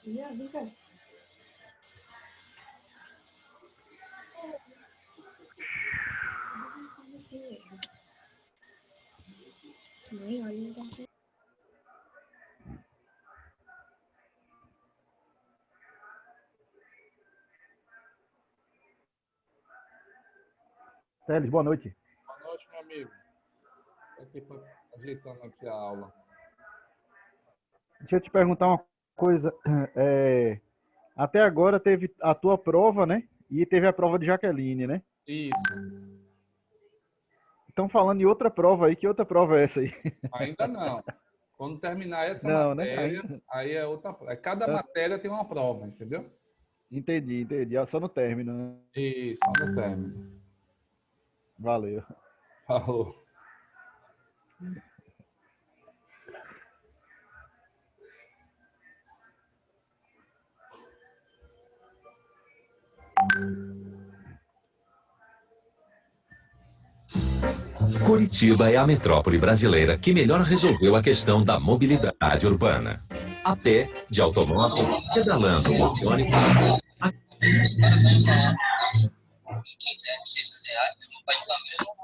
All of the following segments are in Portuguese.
Yeah, because Teles, boa noite. Boa noite, meu amigo. Aqui ajeitando aqui a aula. Deixa eu te perguntar uma coisa. Até agora teve a tua prova, né? E teve a prova de Jaqueline, né? Isso. Estão falando em outra prova aí. Que outra prova é essa aí? Ainda não. Quando terminar essa Não, né? matéria, aí é outra. Cada matéria tem uma prova, entendeu? Entendi. Só no término, né? Isso, no término. Valeu. Falou. Curitiba é a metrópole brasileira que melhor resolveu a questão da mobilidade urbana. A pé, de automóvel, pedalando ou de ônibus. Os caras vão falar R$500, não vai família, não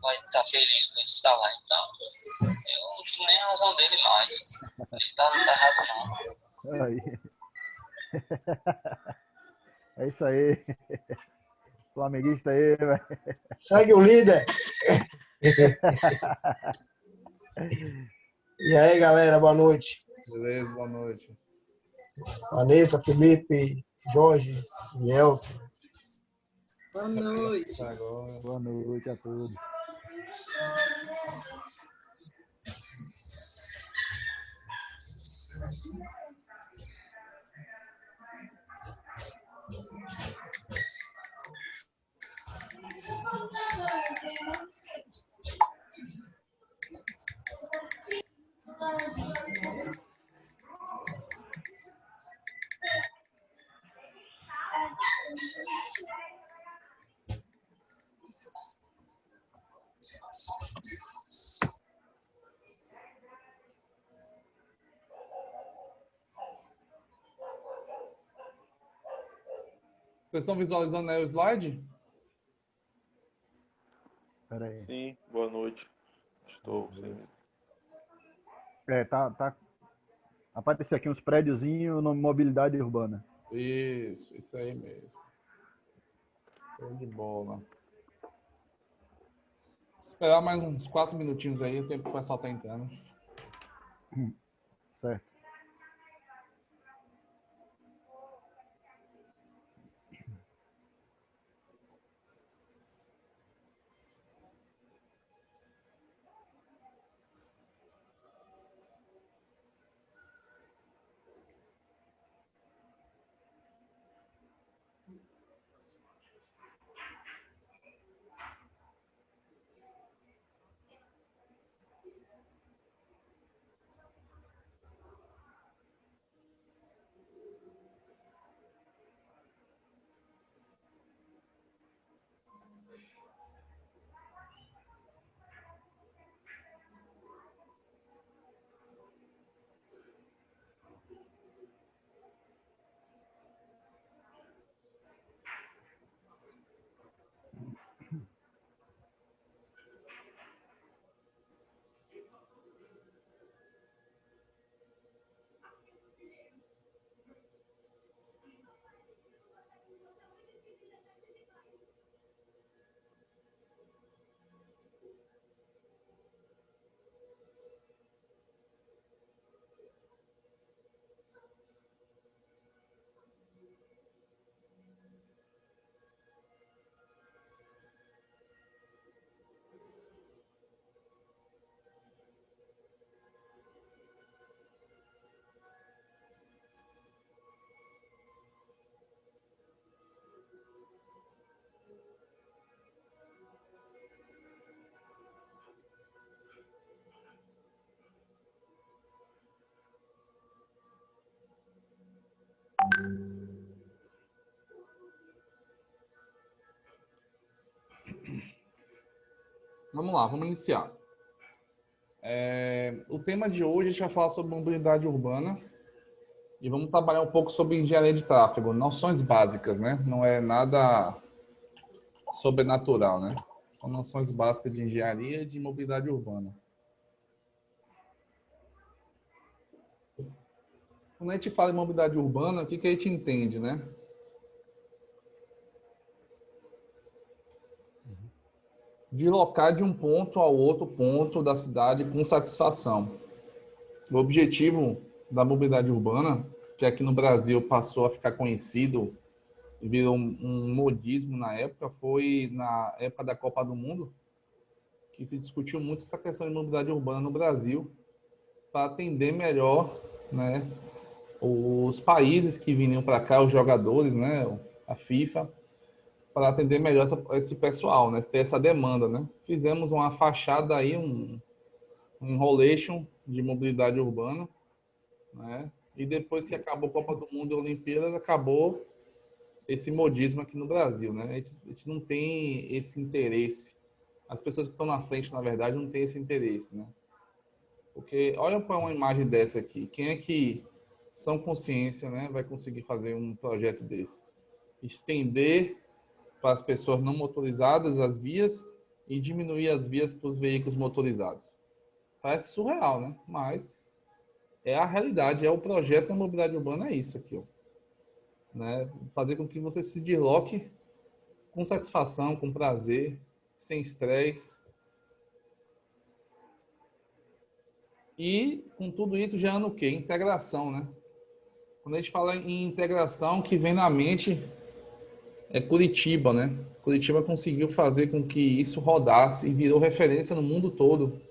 vai estar feliz com esse salário. Então, eu não tenho nem a razão dele mais. Ele não tá errado, não. Aí. É isso aí. Flamenguista aí, velho. Segue o líder. E aí, galera, boa noite. Beleza, boa noite. Vanessa, Felipe, Jorge, Nelson. boa noite. Boa noite a todos. Vocês estão visualizando aí o slide? Pera aí. Sim, boa noite. Estou sim. Tá. Apareceu aqui uns prédiozinhos no mobilidade urbana. Isso aí mesmo. Show de bola. Esperar mais uns 4 minutinhos aí, o tempo que o pessoal tá entrando. Certo. Vamos lá, vamos iniciar. O tema de hoje a gente vai falar sobre mobilidade urbana e vamos trabalhar um pouco sobre engenharia de tráfego, noções básicas, né? Não é nada sobrenatural, né? São noções básicas de engenharia e de mobilidade urbana. Quando a gente fala em mobilidade urbana, o que a gente entende, né? Deslocar de um ponto ao outro ponto da cidade com satisfação. O objetivo da mobilidade urbana, que aqui no Brasil passou a ficar conhecido e virou um modismo na época, foi na época da Copa do Mundo, que se discutiu muito essa questão de mobilidade urbana no Brasil, para atender melhor, né, os países que vinham para cá, os jogadores, né, a FIFA, para atender melhor esse pessoal, né? Ter essa demanda, né? Fizemos uma fachada aí, um enrolation de mobilidade urbana, né? E depois que acabou a Copa do Mundo e Olimpíadas, acabou esse modismo aqui no Brasil, né? A gente não tem esse interesse. As pessoas que estão na frente, na verdade, não têm esse interesse, né? Porque olha para uma imagem dessa aqui. Quem é que são consciência, né? Vai conseguir fazer um projeto desse? Estender para as pessoas não motorizadas as vias e diminuir as vias para os veículos motorizados. Parece surreal, né? Mas é a realidade, é o projeto da mobilidade urbana, é isso aqui, ó. Né? Fazer com que você se desloque com satisfação, com prazer, sem estresse. E com tudo isso gerando o quê? Integração, né? Quando a gente fala em integração, que vem na mente é Curitiba, né? Curitiba conseguiu fazer com que isso rodasse e virou referência no mundo todo,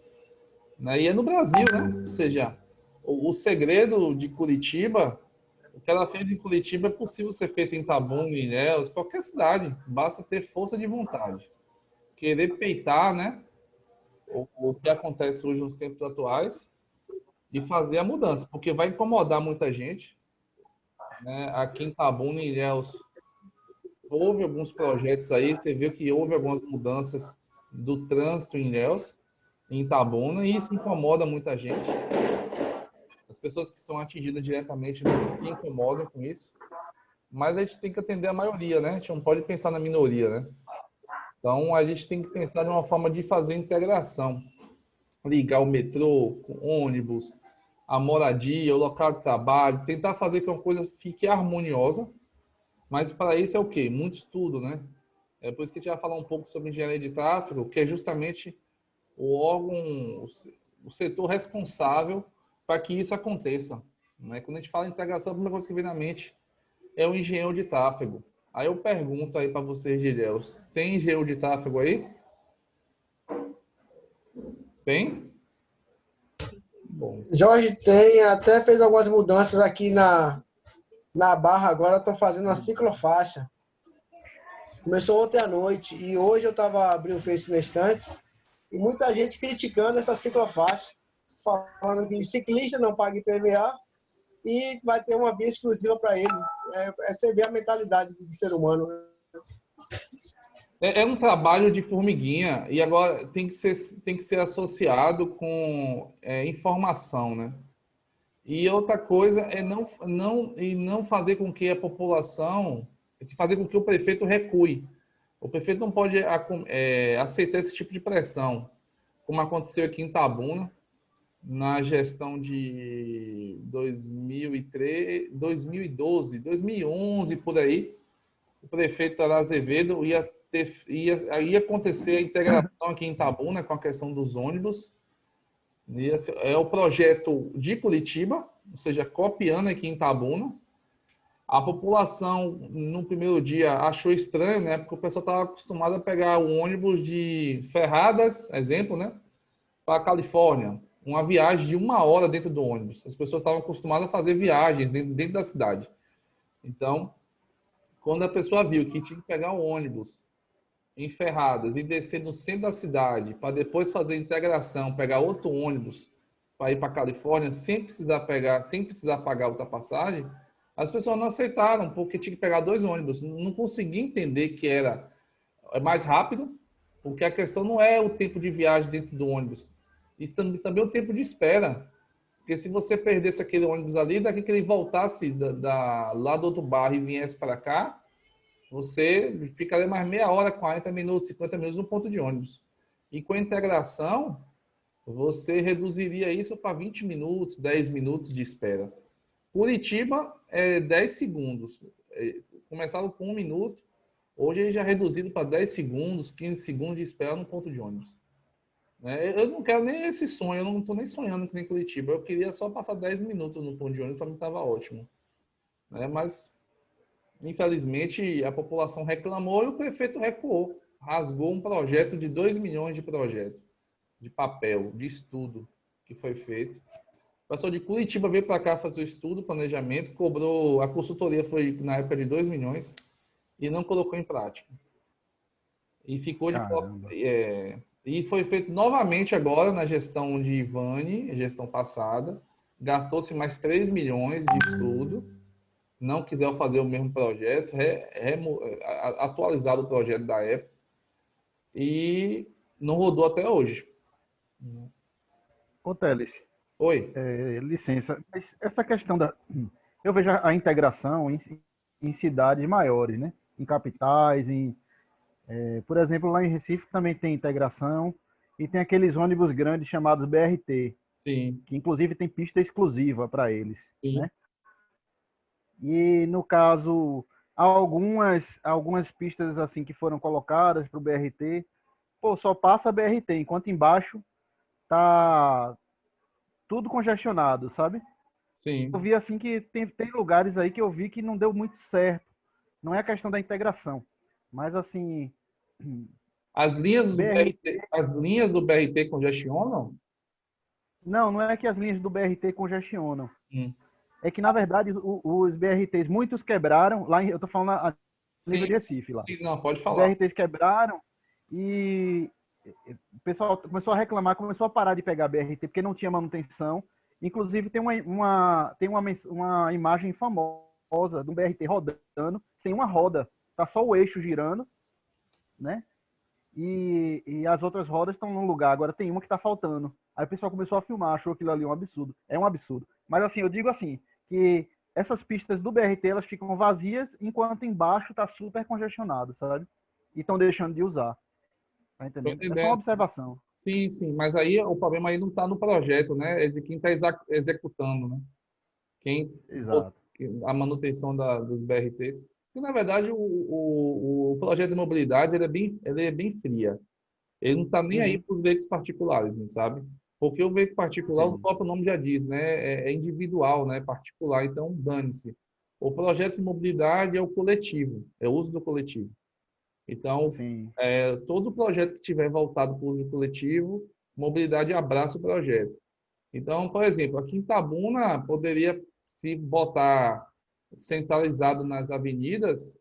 né? E é no Brasil, né? Ou seja, o segredo de Curitiba, o que ela fez em Curitiba é possível ser feito em Itabuna, em Ilhéus, qualquer cidade. Basta ter força de vontade. Querer peitar, né? O que acontece hoje nos tempos atuais e fazer a mudança, porque vai incomodar muita gente, né? Aqui em Itabuna, em Ilhéus, houve alguns projetos aí, você viu que houve algumas mudanças do trânsito em Ilhéus, em Itabuna, e isso incomoda muita gente. As pessoas que são atingidas diretamente não se incomodam com isso, mas a gente tem que atender a maioria, né? A gente não pode pensar na minoria, né? Então, a gente tem que pensar de uma forma de fazer integração. Ligar o metrô, com ônibus, a moradia, o local de trabalho, tentar fazer que uma coisa fique harmoniosa. Mas para isso é o quê? Muito estudo, né? É por isso que a gente vai falar um pouco sobre engenharia de tráfego, que é justamente o órgão, o setor responsável para que isso aconteça, né? Quando a gente fala em integração, a primeira coisa que vem na mente é o engenheiro de tráfego. Aí eu pergunto aí para vocês, Ilhéus, tem engenheiro de tráfego aí? Tem? Bom. Jorge tem, até fez algumas mudanças aqui na Barra, agora estou fazendo a ciclofaixa. Começou ontem à noite e hoje eu estava abrindo o Face na estante e muita gente criticando essa ciclofaixa, falando que ciclista não paga IPVA e vai ter uma via exclusiva para ele. Você vê a mentalidade do ser humano. É um trabalho de formiguinha e agora tem que ser associado com informação, né? E outra coisa é não fazer com que a população, fazer com que o prefeito recue. O prefeito não pode aceitar esse tipo de pressão, como aconteceu aqui em Itabuna, na gestão de 2003, 2012, 2011, por aí. O prefeito Azevedo ia acontecer a integração aqui em Itabuna com a questão dos ônibus. É o projeto de Curitiba, ou seja, copiando aqui em Itabuna. A população, no primeiro dia, achou estranho, né? Porque o pessoal estava acostumado a pegar o ônibus de Ferradas, exemplo, né? Para a Califórnia. Uma viagem de 1 hora dentro do ônibus. As pessoas estavam acostumadas a fazer viagens dentro da cidade. Então, quando a pessoa viu que tinha que pegar o ônibus em Ferradas e descer no centro da cidade para depois fazer a integração, pegar outro ônibus para ir para a Califórnia sem precisar pagar outra passagem, as pessoas não aceitaram, porque tinha que pegar 2 ônibus. Não conseguia entender que era mais rápido, Porque a questão não é o tempo de viagem dentro do ônibus. Isso também é o tempo de espera. Porque se você perdesse aquele ônibus ali, daqui que ele voltasse lá do outro bairro e viesse para cá, você ficaria mais meia hora, 40 minutos, 50 minutos no ponto de ônibus. E com a integração, você reduziria isso para 20 minutos, 10 minutos de espera. Curitiba é 10 segundos. Começaram com 1 minuto, hoje ele já é reduzido para 10 segundos, 15 segundos de espera no ponto de ônibus. Eu não quero nem esse sonho, eu não estou nem sonhando que nem Curitiba. Eu queria só passar 10 minutos no ponto de ônibus, para mim estava ótimo. Mas, infelizmente, a população reclamou e o prefeito recuou. Rasgou um projeto de 2 milhões de projeto, de papel, de estudo que foi feito. O pessoal de Curitiba veio para cá fazer o estudo, planejamento, cobrou, a consultoria foi na época de 2 milhões e não colocou em prática. E ficou de... E foi feito novamente agora na gestão de Ivani, gestão passada. Gastou-se mais 3 milhões de estudo. Não quiseram fazer o mesmo projeto, atualizado o projeto da época. E não rodou até hoje. Ô, Teles. Oi. Licença, mas essa questão eu vejo a integração em cidades maiores, né? Em capitais, por exemplo, lá em Recife também tem integração e tem aqueles ônibus grandes chamados BRT. Sim. Que inclusive tem pista exclusiva para eles. Sim. Né? E no caso, algumas pistas assim que foram colocadas para o BRT, só passa BRT, enquanto embaixo tá tudo congestionado, sabe? Sim. Eu vi assim que tem lugares aí que eu vi que não deu muito certo. Não é a questão da integração, mas assim... As linhas do BRT congestionam? Não é que as linhas do BRT congestionam. É que, na verdade, os BRTs, muitos quebraram. Eu tô falando a nível de Recife lá. Sim, não, pode falar. Os BRTs quebraram e o pessoal começou a reclamar, começou a parar de pegar BRT porque não tinha manutenção. Inclusive, tem uma imagem famosa de um BRT rodando sem uma roda. Tá só o eixo girando, né? E as outras rodas estão no lugar. Agora tem uma que está faltando. Aí o pessoal começou a filmar, achou aquilo ali um absurdo. É um absurdo. Mas assim, eu digo assim, que essas pistas do BRT, elas ficam vazias, enquanto embaixo está super congestionado, sabe? E estão deixando de usar. Tá entendendo? É só uma observação. Sim, mas aí o problema aí não está no projeto, né? É de quem está executando, né? Exato. A manutenção dos BRTs. E, na verdade, o projeto de mobilidade ele é bem fria. Ele não está nem aí para os veículos particulares, né, sabe? Porque o veículo particular, o próprio nome já diz, né? É individual, né? Particular, então dane-se. O projeto de mobilidade é o coletivo, é o uso do coletivo. Então, todo projeto que tiver voltado para o uso do coletivo, mobilidade abraça o projeto. Então, por exemplo, aqui em Itabuna poderia se botar centralizado nas avenidas,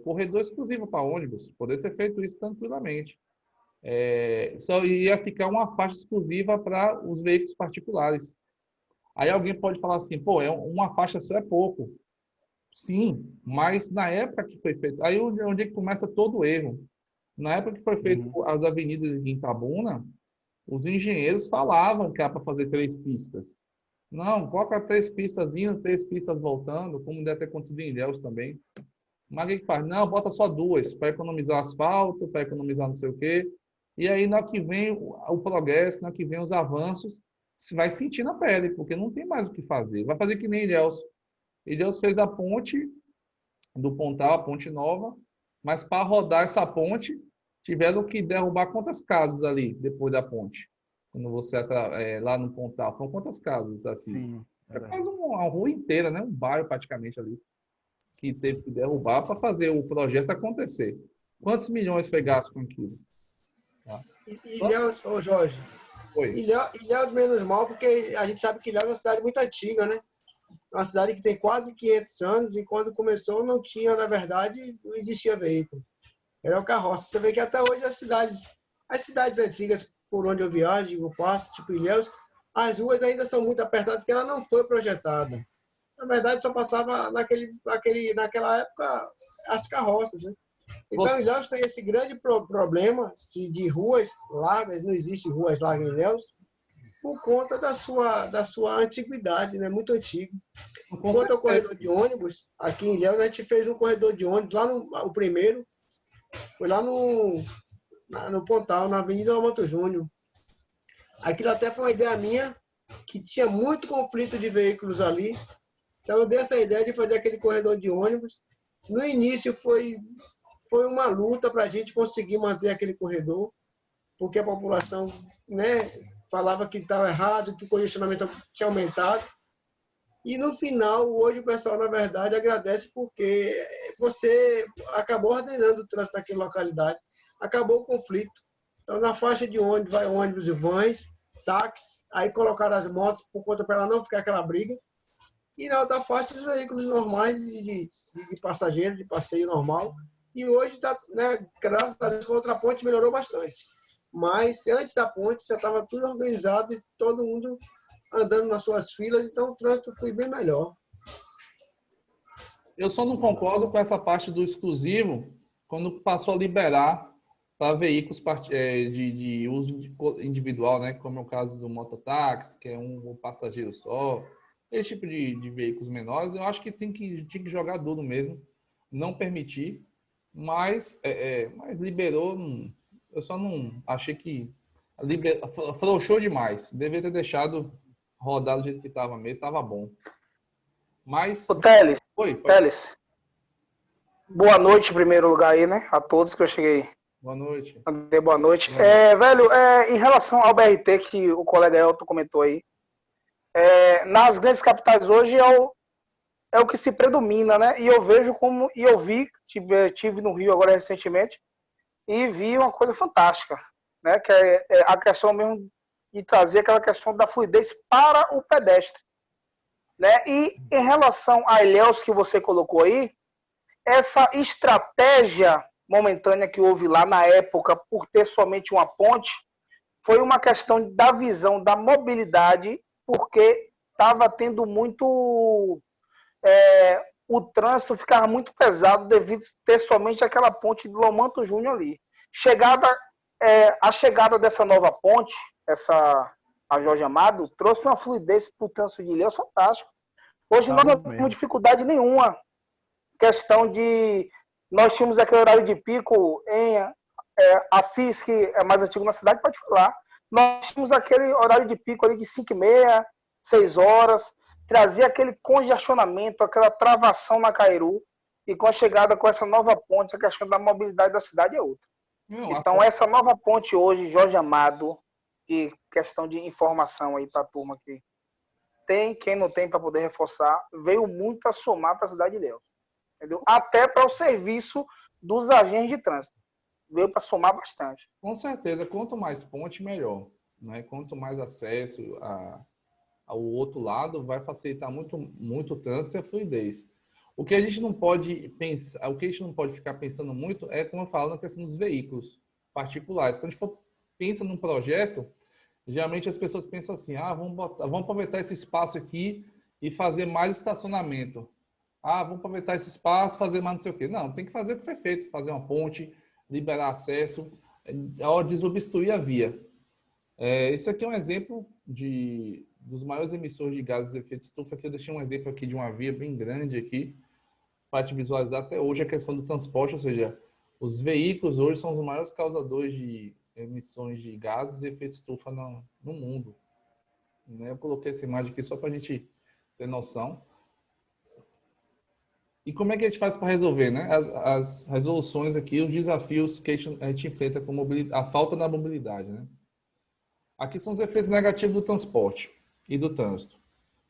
corredor exclusivo para ônibus, poderia ser feito isso tranquilamente. Só ia ficar uma faixa exclusiva para os veículos particulares. Aí alguém pode falar assim, uma faixa só é pouco. Sim, mas na época que foi feito, aí onde é que começa todo o erro. Na época que foi feito as avenidas de Itabuna, os engenheiros falavam que era para fazer 3 pistas. Não, coloca 3 pistas indo, 3 pistas voltando, como deve ter acontecido em Ilhéus também. Mas o que faz? Não, bota só 2, para economizar asfalto, para economizar não sei o quê. E aí, na que vem o progresso, na que vem os avanços, você vai sentir na pele, porque não tem mais o que fazer. Vai fazer que nem Ilhéus. Ilhéus fez a ponte do Pontal, a ponte nova, mas para rodar essa ponte, tiveram que derrubar quantas casas ali, depois da ponte? Quando você lá no Pontal, foram quantas casas assim? Sim, quase uma rua inteira, né? Um bairro praticamente ali, que teve que derrubar para fazer o projeto acontecer. Quantos milhões foi gasto com aquilo? Ilhéus, Jorge, Ilhéus menos mal, porque a gente sabe que Ilhéus é uma cidade muito antiga, né? É uma cidade que tem quase 500 anos e quando começou não tinha, na verdade, não existia veículo. Era o carroça. Você vê que até hoje as cidades antigas por onde eu viajo, eu passo, tipo Ilhéus, as ruas ainda são muito apertadas porque ela não foi projetada. Na verdade, só passava naquela época as carroças, né? Então, Ilhéus tem esse grande problema de ruas largas, não existe ruas largas em Ilhéus, por conta da sua antiguidade, né? Muito antigo. Quanto ao corredor de ônibus, aqui em Ilhéus, a gente fez um corredor de ônibus, lá o primeiro, foi lá no Pontal, na Avenida Almanto Júnior. Aquilo até foi uma ideia minha, que tinha muito conflito de veículos ali. Então, eu dei essa ideia de fazer aquele corredor de ônibus. No início, foi uma luta para a gente conseguir manter aquele corredor, porque a população, né, falava que estava errado, que o congestionamento tinha aumentado. E no final, hoje o pessoal, na verdade, agradece porque você acabou ordenando o trânsito naquela localidade, acabou o conflito. Então, na faixa de ônibus, vai ônibus e vans, táxis, aí colocaram as motos por conta para ela não ficar aquela briga. E na outra faixa, os veículos normais de passageiro, de passeio normal. E hoje, né, graças a Deus, com a outra ponte melhorou bastante. Mas antes da ponte já estava tudo organizado e todo mundo andando nas suas filas, então o trânsito foi bem melhor. Eu só não concordo com essa parte do exclusivo quando passou a liberar para veículos de uso individual, né? Como é o caso do mototáxi, que é um passageiro só. Esse tipo de veículos menores, eu acho que tinha que jogar duro mesmo, não permitir, mas liberou. Eu só não achei que afrouxou demais. Deveria ter deixado rodar do jeito que estava mesmo, estava bom. Mas. Ô, Teles. Oi, Teles. Boa noite, em primeiro lugar aí, né? A todos que eu cheguei. Boa noite. Boa noite. Velho, em relação ao BRT que o colega Elton comentou aí, nas grandes capitais hoje é o que se predomina, né? E eu vejo como, e eu vi, tive no Rio agora recentemente, e vi uma coisa fantástica, né? Que é a questão mesmo de trazer aquela questão da fluidez para o pedestre, né? E em relação a Ilhéus que você colocou aí, essa estratégia momentânea que houve lá na época por ter somente uma ponte foi uma questão da visão da mobilidade, porque estava tendo muito o trânsito ficava muito pesado devido a ter somente aquela ponte de Lomanto Júnior ali. A chegada dessa nova ponte, a Jorge Amado, trouxe uma fluidez para o trânsito de Ilhéus fantástico. Hoje nós não temos dificuldade nenhuma. Questão de... Nós tínhamos aquele horário de pico em Assis, que é mais antigo na cidade, pode falar. Nós tínhamos aquele horário de pico ali de 5h30, 6 horas, trazia aquele congestionamento, aquela travação na Cairu, e com a chegada com essa nova ponte, a questão da mobilidade da cidade é outra. Então, essa nova ponte hoje, Jorge Amado, e questão de informação aí para a turma que tem, quem não tem para poder reforçar, veio muito a somar para a cidade de Ilhéus. Entendeu? Até para o serviço dos agentes de trânsito. Veio para somar bastante. Com certeza, quanto mais ponte, melhor. Né? Quanto mais acesso ao outro lado, vai facilitar muito o trânsito e a fluidez. O que a gente não pode pensar, o que a gente não pode ficar pensando muito é, como eu falo, na questão dos veículos particulares. Quando a gente pensa num projeto, geralmente as pessoas pensam assim, vamos aproveitar esse espaço aqui e fazer mais estacionamento. Vamos aproveitar esse espaço, fazer mais não sei o quê. Não, tem que fazer o que foi feito, fazer uma ponte, liberar acesso, desobstruir a via. Esse aqui é um exemplo dos maiores emissores de gases de efeito estufa, que eu deixei um exemplo aqui de uma via bem grande aqui, para te visualizar até hoje a questão do transporte, ou seja, os veículos hoje são os maiores causadores de emissões de gases de efeito estufa no mundo. Eu coloquei essa imagem aqui só para a gente ter noção. E como é que a gente faz para resolver, né? As resoluções aqui, os desafios que a gente enfrenta com a falta da mobilidade, né? Aqui são os efeitos negativos do transporte e do trânsito.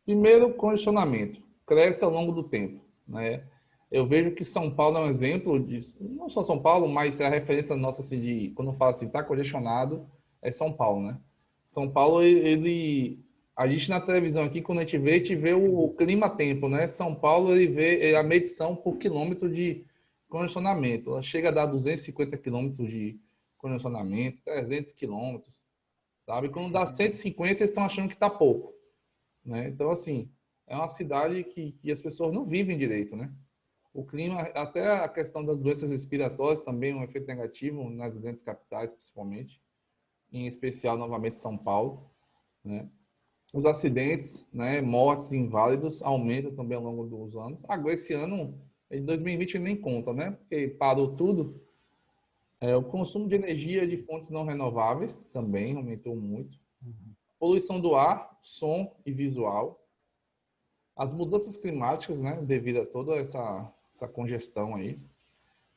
Primeiro, congestionamento. Cresce ao longo do tempo, né? Eu vejo que São Paulo é um exemplo disso. Não só São Paulo, mas é a referência nossa, assim, quando eu falo assim, tá congestionado, é São Paulo, né? São Paulo, a gente na televisão aqui, quando a gente vê o clima-tempo, né? São Paulo, ele vê a medição por quilômetro de congestionamento. Ela chega a dar 250 quilômetros de congestionamento, 300 quilômetros, sabe? Quando dá 150, eles estão achando que está pouco, né? Então, assim, é uma cidade que as pessoas não vivem direito, né? O clima, até a questão das doenças respiratórias também é um efeito negativo nas grandes capitais, principalmente, em especial, novamente, São Paulo, né? Os acidentes, né, mortes, inválidos, aumentam também ao longo dos anos. Agora, esse ano, em 2020, nem conta, né? Porque parou tudo. O consumo de energia de fontes não renováveis também aumentou muito. Poluição do ar, som e visual. As mudanças climáticas, né, devido a toda essa congestão aí.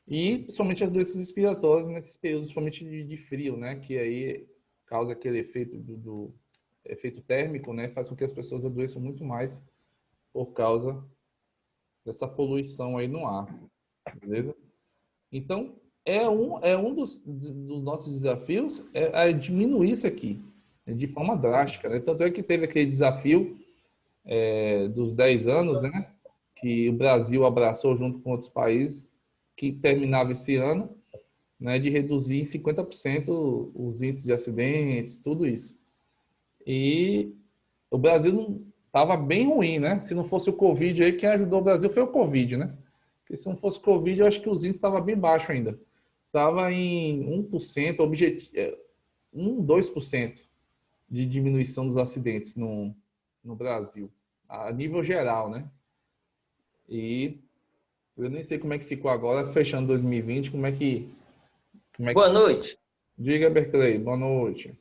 E, principalmente, as doenças respiratórias nesses períodos, principalmente de frio, né? Que aí causa aquele efeito do efeito térmico, né? Faz com que as pessoas adoeçam muito mais por causa dessa poluição aí no ar, beleza? Então, é um dos nossos desafios é diminuir isso aqui, né, de forma drástica, né? Tanto é que teve aquele desafio dos 10 anos, né? Que o Brasil abraçou junto com outros países, que terminava esse ano, né? De reduzir em 50% os índices de acidentes, tudo isso. E o Brasil não estava bem ruim, né? Se não fosse o Covid aí, quem ajudou o Brasil foi o Covid, né? Porque se não fosse o Covid, eu acho que os índices estavam bem baixos ainda. Estava em 1%, 2% de diminuição dos acidentes no Brasil, a nível geral, né? E eu nem sei como é que ficou agora, fechando 2020, como é que... Boa noite. Diga, Berkeley, boa noite.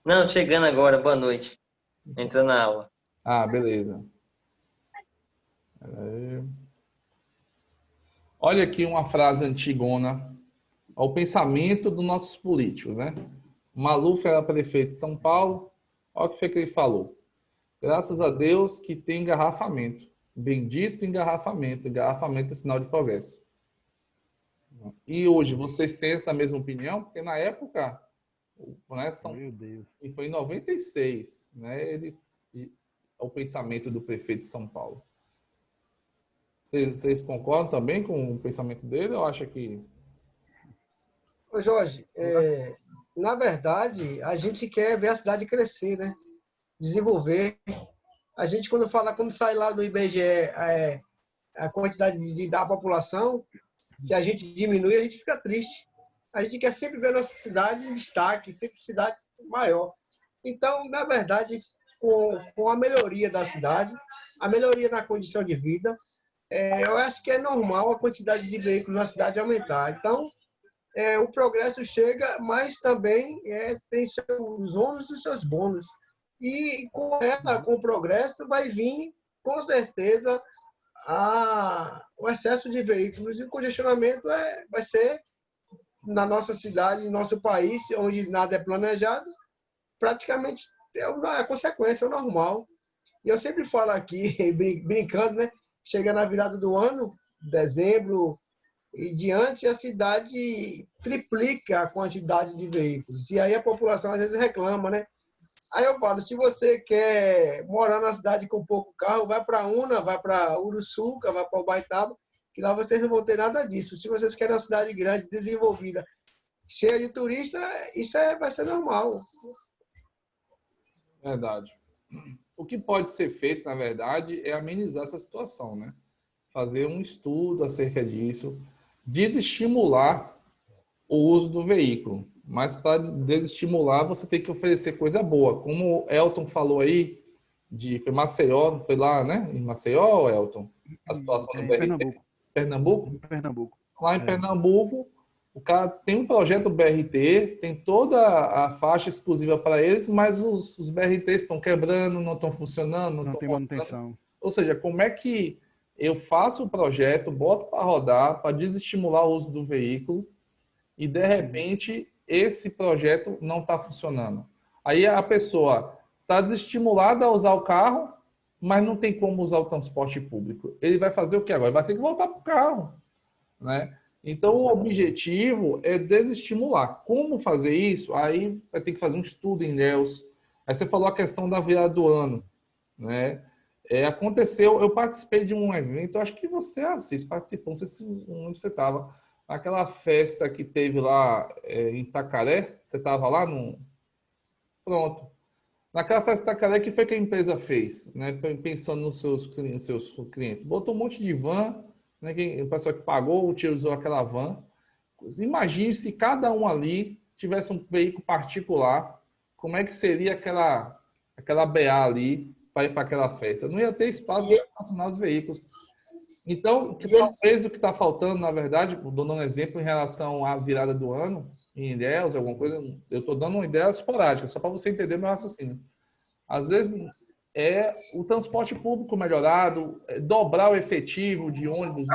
Não, chegando agora, boa noite. Entrando na aula. Ah, beleza. Olha aqui uma frase antigona ao pensamento dos nossos políticos, né? Maluf era prefeito de São Paulo, olha o que foi que ele falou. Graças a Deus que tem engarrafamento. Bendito engarrafamento. Engarrafamento é sinal de progresso. E hoje, vocês têm essa mesma opinião? Porque na época, né, Meu Deus. e foi em 96, né, o pensamento do prefeito de São Paulo. Vocês concordam também com o pensamento dele ou acha que... Ô Jorge, na verdade, a gente quer ver a cidade crescer, né? Desenvolver. A gente, quando sai lá do IBGE a quantidade da população, que a gente diminui, a gente fica triste. A gente quer sempre ver a nossa cidade em destaque, sempre cidade maior. Então, na verdade, com a melhoria da cidade, a melhoria na condição de vida, eu acho que é normal a quantidade de veículos na cidade aumentar. Então, o progresso chega, mas também tem seus ônus e seus bônus. E com o progresso vai vir, com certeza, o excesso de veículos e o congestionamento vai ser, na nossa cidade, no nosso país, onde nada é planejado, praticamente é a consequência, é o normal. E eu sempre falo aqui, brincando, né? Chega na virada do ano, dezembro e diante, a cidade triplica a quantidade de veículos. E aí a população às vezes reclama, né? Aí eu falo, se você quer morar na cidade com pouco carro, vai para Una, vai para Uruçuca, vai para Ubaitaba, que lá vocês não vão ter nada disso. Se vocês querem uma cidade grande, desenvolvida, cheia de turistas, isso vai ser normal. Verdade. O que pode ser feito, na verdade, é amenizar essa situação, né? Fazer um estudo acerca disso, desestimular o uso do veículo. Mas para desestimular, você tem que oferecer coisa boa. Como o Elton falou aí, foi Maceió, foi lá, né? Em Maceió, Elton? A situação do BRT. Pernambuco. Pernambuco? Pernambuco. Lá em Pernambuco, o cara tem um projeto BRT, tem toda a faixa exclusiva para eles, mas os BRTs estão quebrando, não estão funcionando, não tem manutenção. Ou seja, como é que eu faço o projeto, boto para rodar, para desestimular o uso do veículo, e de repente esse projeto não está funcionando. Aí a pessoa está desestimulada a usar o carro, mas não tem como usar o transporte público. Ele vai fazer o que agora? Vai ter que voltar para o carro, né? Então, o objetivo é desestimular. Como fazer isso? Aí vai ter que fazer um estudo em Ilhéus. Aí você falou a questão da virada do ano, né? Aconteceu, eu participei de um evento, acho que você, Assis, participou, não sei se onde você estava, aquela festa que teve lá em Itacaré, você estava lá? Pronto. Naquela festa de Itacaré, o que foi que a empresa fez, né? Pensando nos seus clientes? Botou um monte de van, né? O pessoal que pagou, utilizou aquela van. Imagine se cada um ali tivesse um veículo particular, como é que seria aquela BA ali para ir para aquela festa? Não ia ter espaço para estacionar os veículos. Então, talvez o que está faltando, na verdade, dando um exemplo em relação à virada do ano, em Ilhéus, alguma coisa, eu estou dando uma ideia esporádica, só para você entender meu raciocínio. Às vezes, é o transporte público melhorado, dobrar o efetivo de ônibus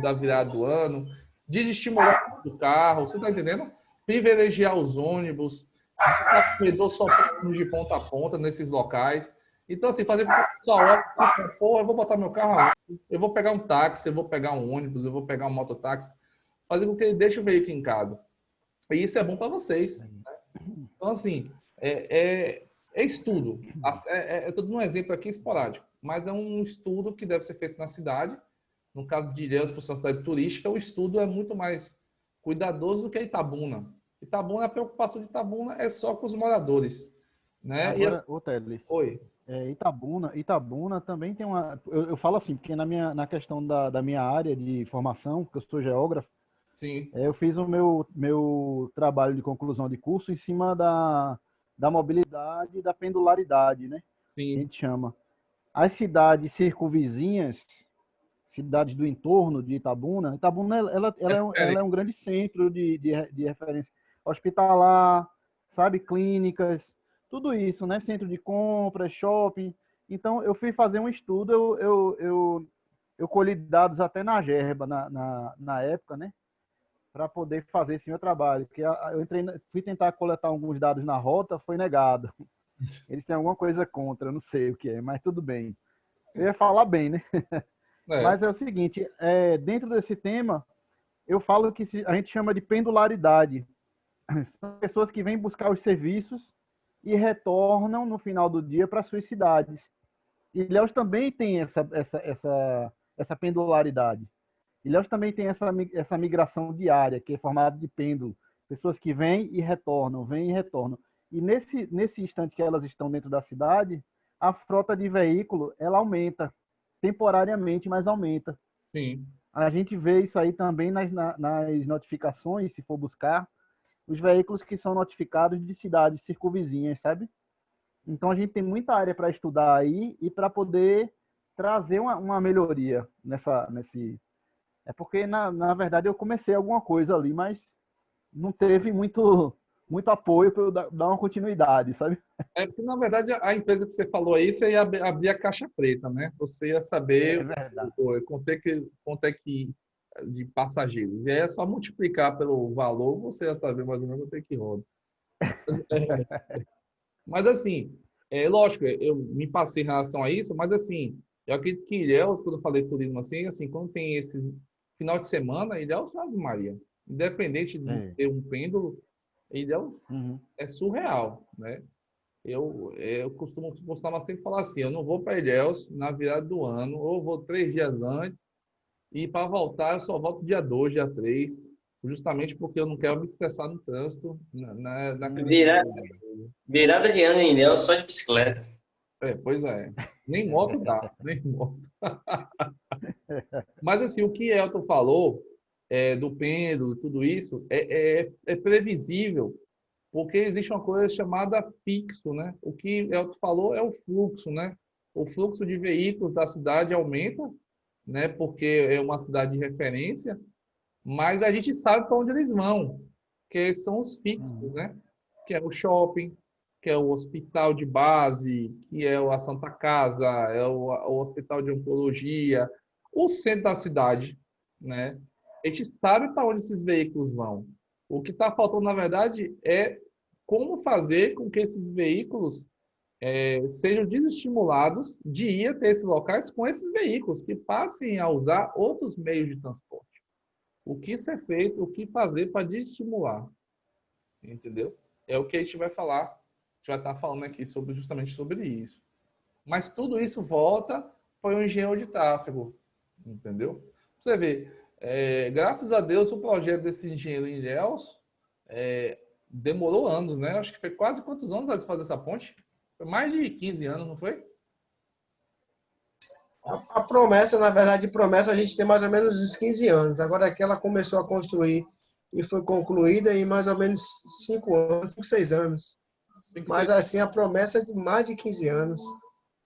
da virada do ano, desestimular o carro, você está entendendo? Privilegiar os ônibus, corredor só de ponta a ponta nesses locais. Então, assim, fazer com que a pessoa olhe e fale, pô, eu vou botar meu carro aonde? Eu vou pegar um táxi, eu vou pegar um ônibus, eu vou pegar um mototáxi. Fazer com que ele deixe o veículo em casa. E isso é bom para vocês. Né? Então, assim, é estudo. Eu estou dando um exemplo aqui esporádico, mas é um estudo que deve ser feito na cidade. No caso de Ilhéus, por ser uma cidade turística, o estudo é muito mais cuidadoso do que Itabuna. A preocupação de Itabuna é só com os moradores. Né? Agora, Teles, Oi. Itabuna também tem uma... Eu falo assim, porque na questão da minha área de formação, que eu sou geógrafo, sim. Eu fiz o meu trabalho de conclusão de curso em cima da mobilidade e da pendularidade, né? Sim. A gente chama. As cidades circunvizinhas, cidades do entorno de Itabuna, ela é um grande centro de referência hospitalar, sabe, clínicas, tudo isso, né? Centro de compras, shopping. Então, eu fui fazer um estudo, eu colhi dados até na Gerba, na época, né? Para poder fazer esse meu trabalho. Porque fui tentar coletar alguns dados na rota, foi negado. Eles têm alguma coisa contra, eu não sei o que é, mas tudo bem. Eu ia falar bem, né? Mas é o seguinte, dentro desse tema, eu falo que a gente chama de pendularidade. São pessoas que vêm buscar os serviços e retornam no final do dia para suas cidades. E Ilhéus também tem essa pendularidade. Ilhéus também tem essa migração diária, que é formada de pêndulo. Pessoas que vêm e retornam. E nesse instante que elas estão dentro da cidade, a frota de veículo, ela aumenta. Temporariamente, mas aumenta. Sim. A gente vê isso aí também nas notificações, se for buscar, os veículos que são notificados de cidades circunvizinhas, sabe? Então, a gente tem muita área para estudar aí e para poder trazer uma melhoria nesse... É porque, na verdade, eu comecei alguma coisa ali, mas não teve muito apoio para eu dar uma continuidade, sabe? É porque, na verdade, a empresa que você falou aí, você ia abrir a caixa preta, né? Você ia saber quanto é que de passageiros. E aí é só multiplicar pelo valor, você ia saber mais ou menos quanto é que roda. Mas, assim, lógico, eu me passei em relação a isso, mas, assim, eu acredito que Ilhéus, quando eu falei turismo assim, quando tem esse final de semana, Ilhéus, Ave Maria, independente de ter um pêndulo, Ilhéus é surreal, né? Eu costumava sempre falar assim, eu não vou para Ilhéus na virada do ano, ou vou 3 dias antes, e para voltar eu só volto dia 2, dia 3, justamente porque eu não quero me estressar no trânsito. Virada de ano em Ilhéus só de bicicleta. Pois é. Nem moto dá, nem moto. Mas assim, o que Elton falou do pêndulo, tudo isso, é previsível, porque existe uma coisa chamada fixo, né? O que Elton falou é o fluxo, né? O fluxo de veículos da cidade aumenta, né? Porque é uma cidade de referência, mas a gente sabe para onde eles vão, que são os fixos, né? Que é o shopping, que é o hospital de base, que é a Santa Casa, é o hospital de oncologia, o centro da cidade, né? A gente sabe para onde esses veículos vão. O que está faltando, na verdade, é como fazer com que esses veículos sejam desestimulados de ir até esses locais com esses veículos, que passem a usar outros meios de transporte. O que ser feito, o que fazer para desestimular. Entendeu? É o que a gente vai falar, a gente vai estar falando aqui justamente sobre isso. Mas tudo isso volta para o engenheiro de tráfego, entendeu? Você vê, graças a Deus o projeto desse engenheiro em Ilhéus demorou anos, né? Acho que foi quase quantos anos antes de fazer essa ponte? Foi mais de 15 anos, não foi? A promessa, na verdade, promessa a gente tem mais ou menos uns 15 anos. Agora que ela começou a construir e foi concluída em mais ou menos 5 anos, 5, 6 anos. Mas assim, a promessa é de mais de 15 anos.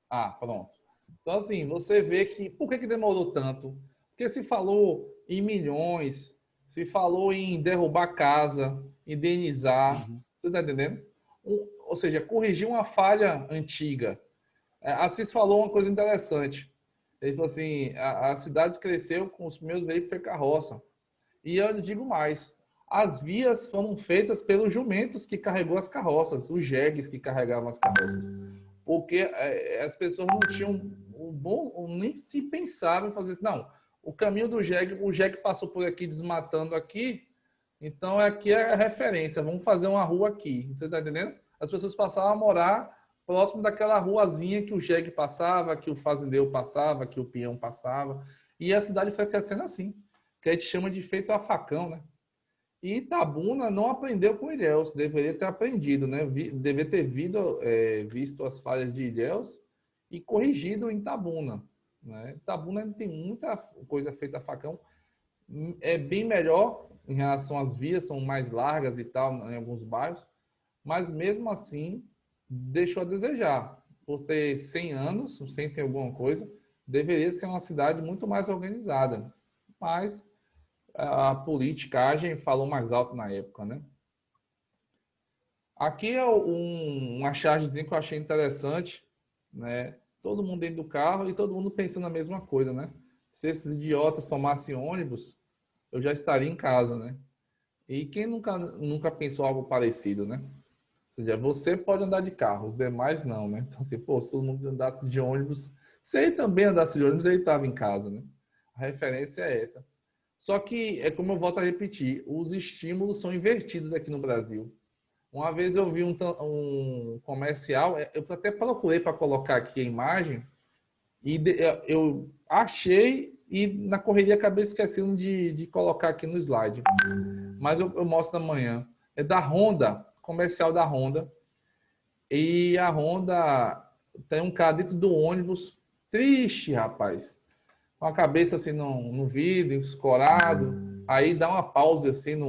Ah, pronto. Então, assim, você vê que... Por que demorou tanto? Porque se falou em milhões, se falou em derrubar casa, indenizar, você está entendendo? Ou seja, corrigir uma falha antiga. Assis falou uma coisa interessante. Ele falou assim, a cidade cresceu com os primeiros veículos foi carroça. E eu digo mais, as vias foram feitas pelos jumentos que carregou as carroças, os jegues que carregavam as carroças. Porque as pessoas não tinham o bom, nem se pensavam em fazer isso. Não, o caminho do jegue, o jegue passou por aqui desmatando aqui, então aqui é a referência, vamos fazer uma rua aqui. Você está entendendo? As pessoas passavam a morar próximo daquela ruazinha que o jegue passava, que o fazendeiro passava, que o peão passava. E a cidade foi crescendo assim, que a gente chama de feito a facão, né? E Itabuna não aprendeu com Ilhéus, deveria ter aprendido, né? Deveria ter visto as falhas de Ilhéus e corrigido em Itabuna, né? Itabuna tem muita coisa feita a facão, é bem melhor em relação às vias, são mais largas e tal em alguns bairros, mas mesmo assim deixou a desejar. Por ter 100 anos, sem ter alguma coisa, deveria ser uma cidade muito mais organizada, mas a politicagem falou mais alto na época, né? Aqui é uma chargezinha que eu achei interessante, né? Todo mundo dentro do carro e todo mundo pensando a mesma coisa, né? Se esses idiotas tomassem ônibus, eu já estaria em casa, né? E quem nunca pensou algo parecido, né? Ou seja, você pode andar de carro, os demais não, né? Então, assim, pô, se todo mundo andasse de ônibus, se ele também andasse de ônibus, ele estava em casa, né? A referência é essa. Só que, é como eu volto a repetir, os estímulos são invertidos aqui no Brasil. Uma vez eu vi um comercial, eu até procurei para colocar aqui a imagem, e eu achei e na correria acabei esquecendo de colocar aqui no slide. Mas eu mostro amanhã. É da Honda, comercial da Honda. E a Honda tem um cara dentro do ônibus, triste, rapaz. Com a cabeça assim no vidro, escorado. Aí dá uma pausa assim,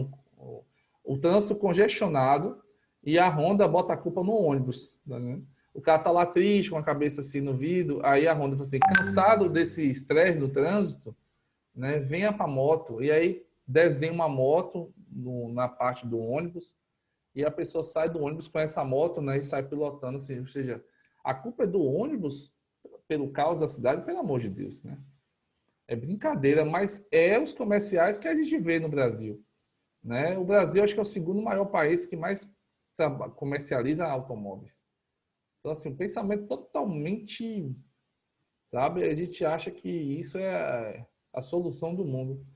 o trânsito congestionado e a Honda bota a culpa no ônibus. Né? O cara tá lá triste, com a cabeça assim no vidro. Aí a Honda fala assim, cansado desse estresse do trânsito, né? Venha para a moto. E aí desenha uma moto na parte do ônibus e a pessoa sai do ônibus com essa moto, né? E sai pilotando assim. Ou seja, a culpa é do ônibus pelo caos da cidade, pelo amor de Deus, né? É brincadeira, mas é os comerciais que a gente vê no Brasil, né? O Brasil acho que é o segundo maior país que mais comercializa automóveis. Então, assim, um pensamento totalmente, sabe? A gente acha que isso é a solução do mundo.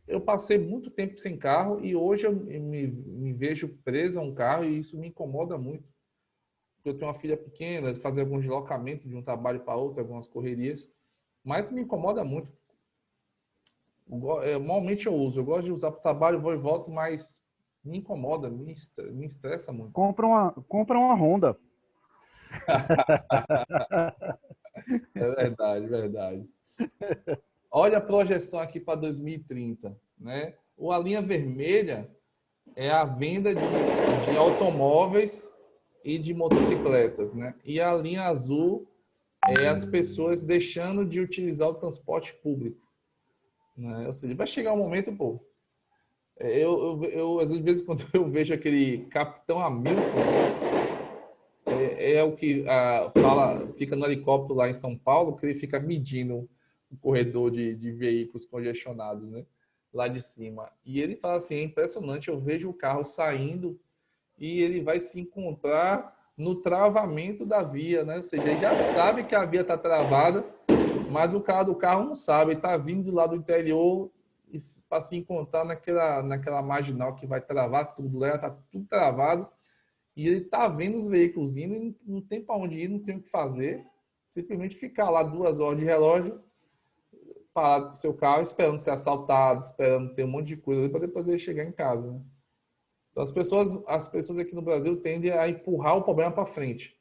Eu passei muito tempo sem carro e hoje eu me vejo preso a um carro e isso me incomoda muito. Eu tenho uma filha pequena, fazer alguns deslocamentos de um trabalho para outro, algumas correrias. Mas me incomoda muito. Normalmente eu uso. Eu gosto de usar para o trabalho, vou e volto, mas me incomoda, me estressa muito. Compra uma Honda. É verdade, verdade. Olha a projeção aqui para 2030. Né? A linha vermelha é a venda de automóveis e de motocicletas. Né? E a linha azul é as pessoas deixando de utilizar o transporte público. Né? Ou seja, vai chegar um momento, pô. Eu às vezes, quando eu vejo aquele Capitão Hamilton, o que fica no helicóptero lá em São Paulo, que ele fica medindo o corredor de veículos congestionados, né? Lá de cima. E ele fala assim, é impressionante, eu vejo o carro saindo e ele vai se encontrar no travamento da via, né? Ou seja, ele já sabe que a via está travada, mas o cara do carro não sabe, ele está vindo lá do interior para se encontrar naquela marginal que vai travar tudo, lá está tudo travado, e ele está vendo os veículos indo e não tem para onde ir, não tem o que fazer, simplesmente ficar lá 2 horas de relógio, parado com o seu carro, esperando ser assaltado, esperando ter um monte de coisa para depois ele chegar em casa, né? Então, as pessoas aqui no Brasil tendem a empurrar o problema para frente.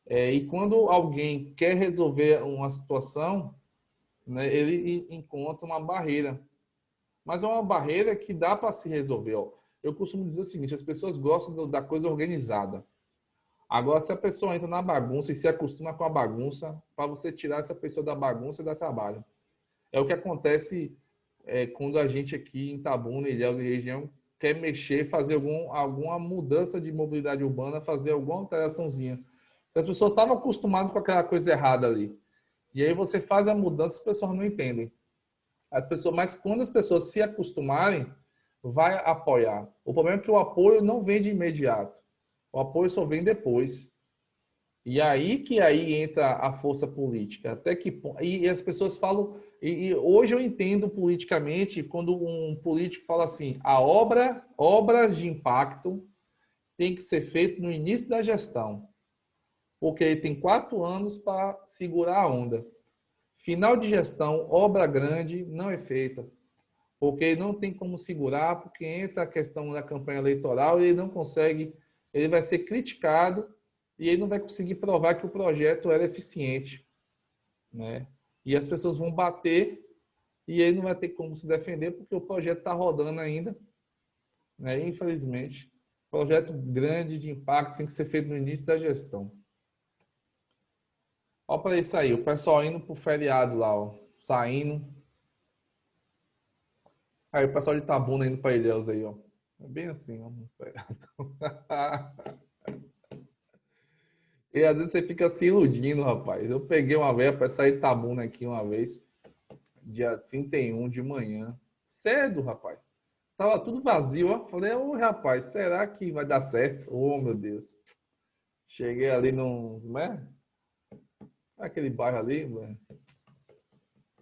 E quando alguém quer resolver uma situação, né, ele encontra uma barreira. Mas é uma barreira que dá para se resolver. Ó. Eu costumo dizer o seguinte, as pessoas gostam da coisa organizada. Agora, se a pessoa entra na bagunça e se acostuma com a bagunça, para você tirar essa pessoa da bagunça, dá trabalho. É o que acontece quando a gente aqui em Itabuna, Ilhéus e região quer mexer, fazer alguma mudança de mobilidade urbana, fazer alguma alteraçãozinha. As pessoas estavam acostumadas com aquela coisa errada ali. E aí você faz a mudança, as pessoas não entendem. Mas quando as pessoas se acostumarem, vai apoiar. O problema é que o apoio não vem de imediato. O apoio só vem depois. E aí entra a força política. E as pessoas falam... E hoje eu entendo politicamente quando um político fala assim, obras de impacto tem que ser feito no início da gestão. Porque ele tem 4 anos para segurar a onda. Final de gestão, obra grande não é feita. Porque ele não tem como segurar, porque entra a questão da campanha eleitoral e ele não consegue, ele vai ser criticado e ele não vai conseguir provar que o projeto era eficiente. Né? E as pessoas vão bater e ele não vai ter como se defender porque o projeto está rodando ainda. Né? Infelizmente, projeto grande de impacto tem que ser feito no início da gestão. Olha para isso aí, o pessoal indo para o feriado lá, ó, saindo. Aí o pessoal de Itabuna indo para Ilhéus aí, ó. É bem assim, ó. E às vezes você fica se iludindo, rapaz. Eu peguei uma vez para sair de Itabuna aqui uma vez, dia 31 de manhã. Cedo, rapaz. Tava tudo vazio, ó. Falei, ô rapaz, será que vai dar certo? Oh, meu Deus. Cheguei ali no... Como é? Aquele bairro ali, mano.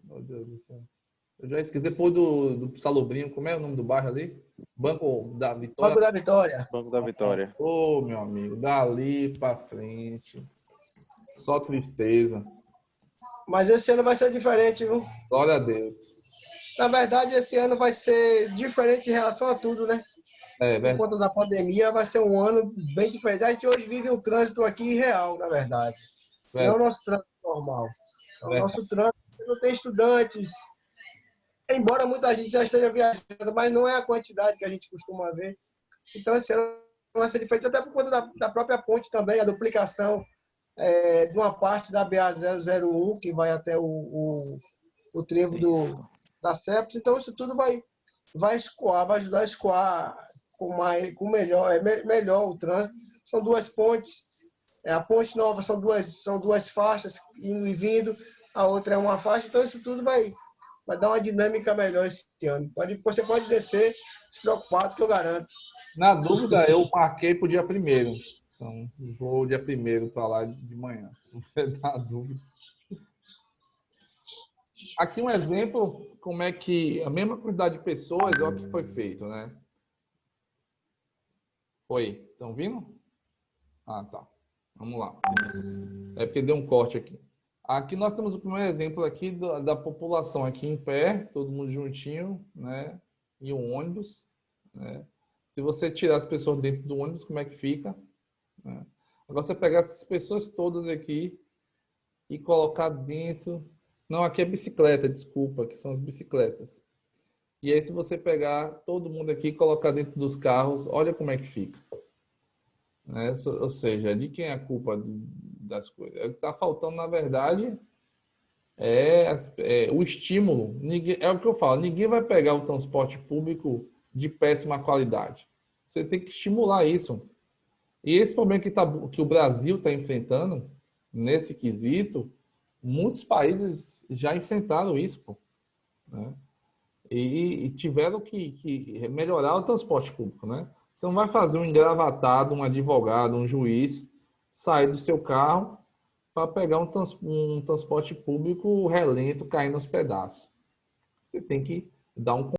Meu Deus do céu. Eu já esqueci. Depois do Salobrinho, como é o nome do bairro ali? Banco da Vitória. Banco da Vitória. Banco da Vitória. Ô, meu amigo, dali pra frente. Só tristeza. Mas esse ano vai ser diferente, viu? Glória a Deus. Na verdade, esse ano vai ser diferente em relação a tudo, né? Por conta da pandemia, vai ser um ano bem diferente. A gente hoje vive um trânsito aqui real, na verdade. Não é o nosso trânsito normal. É o nosso trânsito não tem estudantes. Embora muita gente já esteja viajando, mas não é a quantidade que a gente costuma ver. Então, esse ano vai ser diferente, até por conta da própria ponte também, a duplicação de uma parte da BA-001, que vai até o trevo da CEPS. Então, isso tudo vai escoar, vai ajudar a escoar melhor o trânsito. São 2 pontes. A ponte nova são duas faixas, indo e vindo. A outra é uma faixa. Então, isso tudo vai dar uma dinâmica melhor esse ano. Você pode descer despreocupado, que eu garanto. Na dúvida, eu marquei para o dia 1º. Então, vou dia 1º para lá de manhã. Na dúvida. Aqui um exemplo, como é que a mesma quantidade de pessoas, olha o que foi feito, né? Oi, estão vindo? Ah, tá. Vamos lá. É porque deu um corte aqui. Aqui nós temos o primeiro exemplo aqui da população aqui em pé, todo mundo juntinho, né? E um ônibus, né? Se você tirar as pessoas dentro do ônibus, como é que fica? Né? Agora você pegar essas pessoas todas aqui e colocar dentro... Não, aqui é bicicleta, desculpa, que são as bicicletas. E aí se você pegar todo mundo aqui e colocar dentro dos carros, olha como é que fica. Né? Ou seja, de quem é a culpa das coisas? O que está faltando, na verdade, é o estímulo. É o que eu falo, ninguém vai pegar o transporte público de péssima qualidade. Você tem que estimular isso. E esse problema que o Brasil está enfrentando, nesse quesito, muitos países já enfrentaram isso, pô, né? E tiveram que melhorar o transporte público, né? Você não vai fazer um engravatado, um advogado, um juiz sair do seu carro para pegar um transporte público relento, caindo aos pedaços. Você tem que dar um